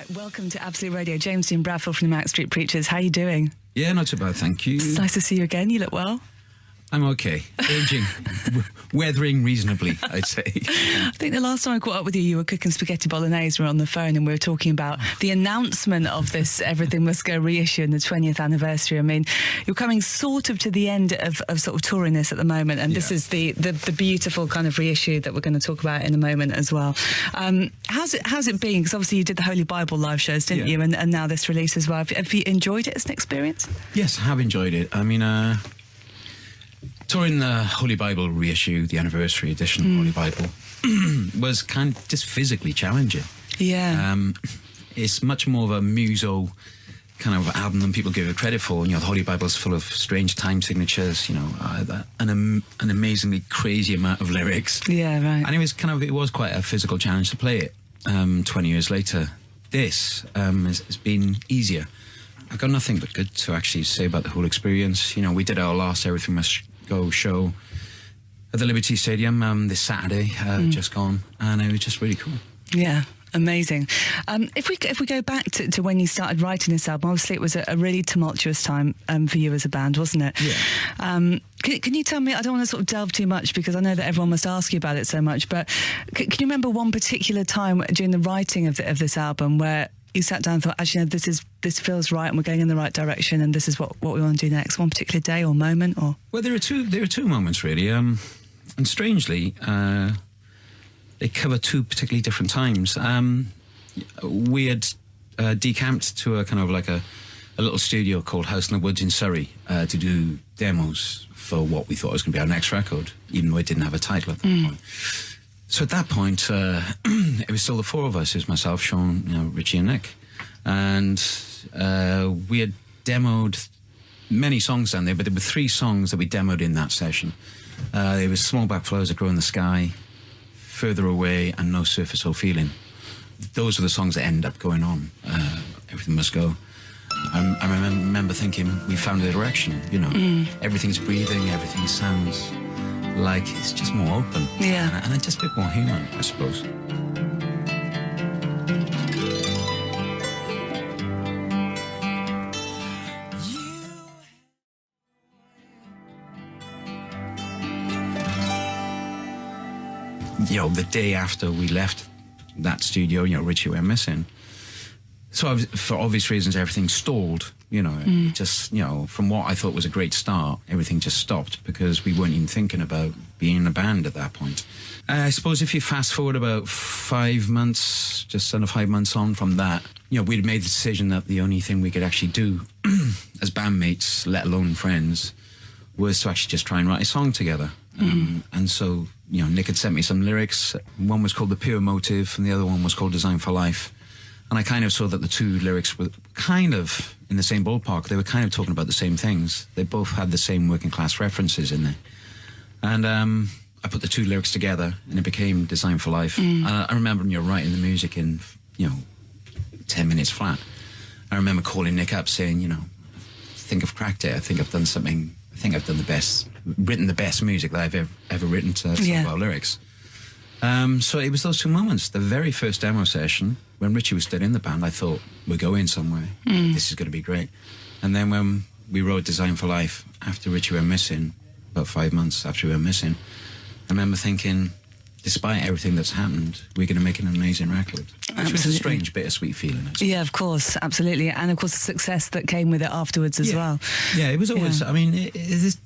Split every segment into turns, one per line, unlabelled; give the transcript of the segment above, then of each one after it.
Right, welcome to Absolute Radio. James Dean Bradfield from the Manic Street Preachers. How are you doing?
Yeah, not too bad, thank you.
It's nice to see you again. You look well.
I'm okay. Aging. Weathering reasonably, I'd say.
I think the last time I caught up with you, you were cooking spaghetti bolognese. We were on the phone and we were talking about the announcement of this Everything Must Go reissue and the 20th anniversary. I mean, you're coming sort of to the end of sort of touring this at the moment, and this is the beautiful kind of reissue that we're going to talk about in a moment as well. How's it been? Because obviously you did the Holy Bible live shows, didn't you? And now this release as well. Have you enjoyed it as an experience?
Yes, I have enjoyed it. I mean, touring the Holy Bible reissue, the anniversary edition of Holy Bible, was kind of just physically challenging. Yeah. It's much more of a muso kind of album than people give it credit for. You know, the Holy Bible's full of strange time signatures, you know, an amazingly crazy amount of lyrics.
Yeah, right.
And it was quite a physical challenge to play it 20 years later. This has been easier. I've got nothing but good to actually say about the whole experience. You know, we did our last Everything Must Go show at the Liberty Stadium this Saturday, just gone, and it was just really cool. Yeah.
Amazing. If we go back to when you started writing this album, obviously it was a really tumultuous time for you as a band, wasn't it?
Yeah.
Can you tell me, I don't want to sort of delve too much because I know that everyone must ask you about it so much, but can you remember one particular time during the writing of this album where you sat down and thought, actually, no, this feels right and we're going in the right direction and this is what we want to do next? One particular day or moment? Or
Well, there are two moments, really. And strangely, they cover two particularly different times. We had decamped to a kind of like a little studio called House in the Woods in Surrey to do demos for what we thought was going to be our next record, even though it didn't have a title at that point. So at that point, it was still the four of us. It was myself, Sean, Richey and Nick. And we had demoed many songs down there, but there were 3 songs that we demoed in that session. There was Small Black Flowers That Grow in the Sky, Further Away, and No Surface or Feeling. Those are the songs that end up going on. Everything Must Go. I remember thinking, we found a direction, you know. Everything's breathing, everything sounds like it's just more open.
Yeah.
And just a bit more human, I suppose. You know, the day after we left that studio, Richey went missing. So for obvious reasons, everything stalled. It just, from what I thought was a great start, everything just stopped because we weren't even thinking about being in a band at that point. I suppose if you fast forward about 5 months, just under 5 months on from that, we'd made the decision that the only thing we could actually do as bandmates, let alone friends, was to actually just try and write a song together. And so, Nick had sent me some lyrics. One was called The Pure Motive and the other one was called Design for Life. And I kind of saw that the two lyrics were kind of in the same ballpark. They were kind of talking about the same things. They both had the same working class references in there. And I put the two lyrics together and it became Design for Life. I remember when you're writing the music in, 10 minutes flat. I remember calling Nick up saying, I think I've cracked it. I think I've done something. I think I've done written the best music that I've ever written to some of our lyrics. So it was those two moments. The very first demo session, when Richey was still in the band, I thought, we're going somewhere. This is going to be great. And then when we wrote Design for Life, after Richey went missing, about 5 months after we were missing, I remember thinking, despite everything that's happened, we're going to make an amazing record. Which was a strange, bittersweet feeling.
Yeah, of course, absolutely. And of course, the success that came with it afterwards as well.
Yeah, it was always, I mean, it is,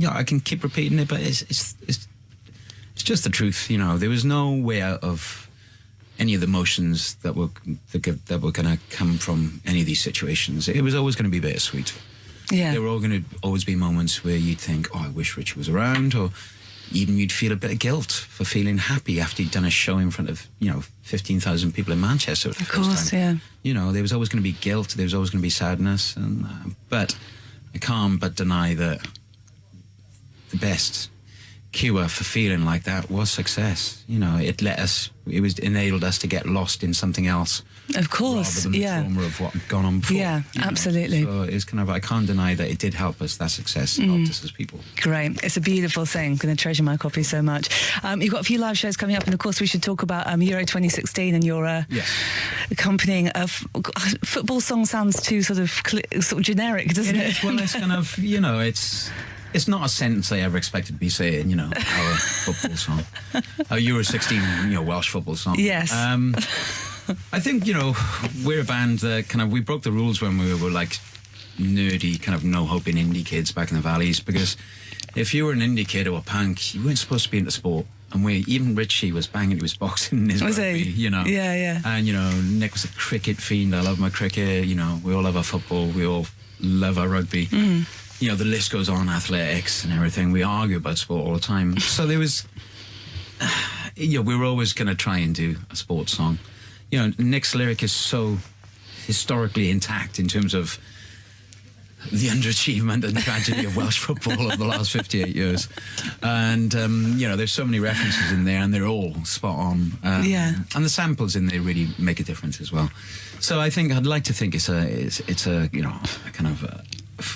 I can keep repeating it, but it's just the truth, There was no way out of any of the emotions that were going to come from any of these situations. It was always going to be bittersweet. Yeah. There were all going to always be moments where you'd think, oh, I wish Richey was around, or even you'd feel a bit of guilt for feeling happy after you'd done a show in front of, 15,000 people in Manchester for the first time. Yeah. There was always going to be guilt, there was always going to be sadness, but I can't but deny that the best cure for feeling like that was success. You know, it enabled us to get lost in something else.
Of course,
rather than the trauma of what had gone on before.
Yeah, absolutely.
So it's kind of, I can't deny that it did help us. That success helped us as people.
Great. It's a beautiful thing. I'm going to treasure my copy so much. You've got a few live shows coming up, and of course we should talk about Euro 2016 and your accompanying football song. Sounds too sort of generic, doesn't it?
Well, it's kind of, you know, it's not a sentence I ever expected to be saying, you know, our football song. Our Euro 16, you know, Welsh football song.
Yes.
I think, you know, we're a band that kind of, we broke the rules when we were like nerdy, kind of no-hoping indie kids back in the valleys, because if you were an indie kid or a punk, you weren't supposed to be into sport. And even Richey was banging into his boxing and his rugby, you know.
Yeah, yeah.
And, you know, Nick was a cricket fiend. I love my cricket. You know, we all love our football. We all love our rugby. You know, the list goes on, athletics and everything. We argue about sport all the time. So there was, you know, we were always going to try and do a sports song. You know, Nick's lyric is so historically intact in terms of the underachievement and tragedy of Welsh football over the last 58 years. And, you know, there's so many references in there and they're all spot on. And the samples in there really make a difference as well. So I think, I'd like to think it's a you know, a kind of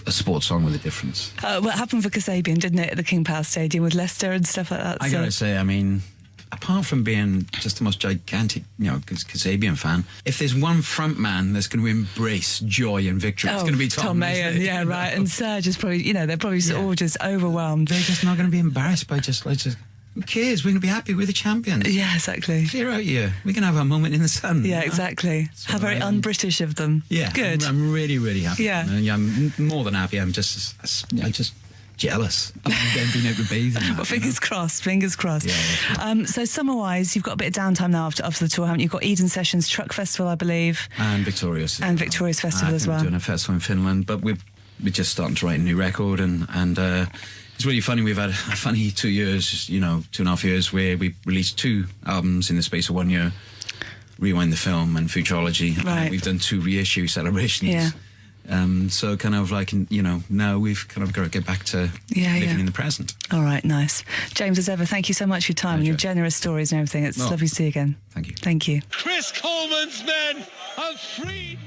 a sports song with a difference.
What happened for Kasabian, didn't it, at the King Power Stadium with Leicester and stuff like that?
I gotta say, I mean, apart from being just the most gigantic, you know, Kasabian fan, if there's one front man that's going to embrace joy and victory, it's going to be Tom
Mayon. Yeah, right. And Serge is probably, you know, they're probably all just overwhelmed.
They're just not going to be embarrassed by just who cares? We're going to be happy. We're the champions.
Yeah, exactly.
Clear out here. We can have our moment in the sun.
Yeah, exactly. So how very un-British of them.
Yeah,
good.
I'm really, really happy.
Yeah,
I'm more than happy. I'm just jealous. I've been able to bathe in that.
Well, fingers crossed. Fingers crossed.
Yeah.
So summer-wise, you've got a bit of downtime now after the tour, haven't you? You've got Eden Sessions Truck Festival, I believe,
and Victorious
Festival as well.
We're doing a festival in Finland, but we're just starting to write a new record, and it's really funny. We've had a funny 2 years, you know, 2.5 years, where we released 2 albums in the space of 1 year. Rewind the Film and Futurology.
Right.
We've done 2 reissue celebrations.
Yeah.
So kind of like, you know, now we've kind of got to get back to living in the present.
All right, nice. James, as ever, thank you so much for your time and your generous stories and everything. It's lovely to see you again.
Thank you.
Thank you.
Chris Coleman's men have freed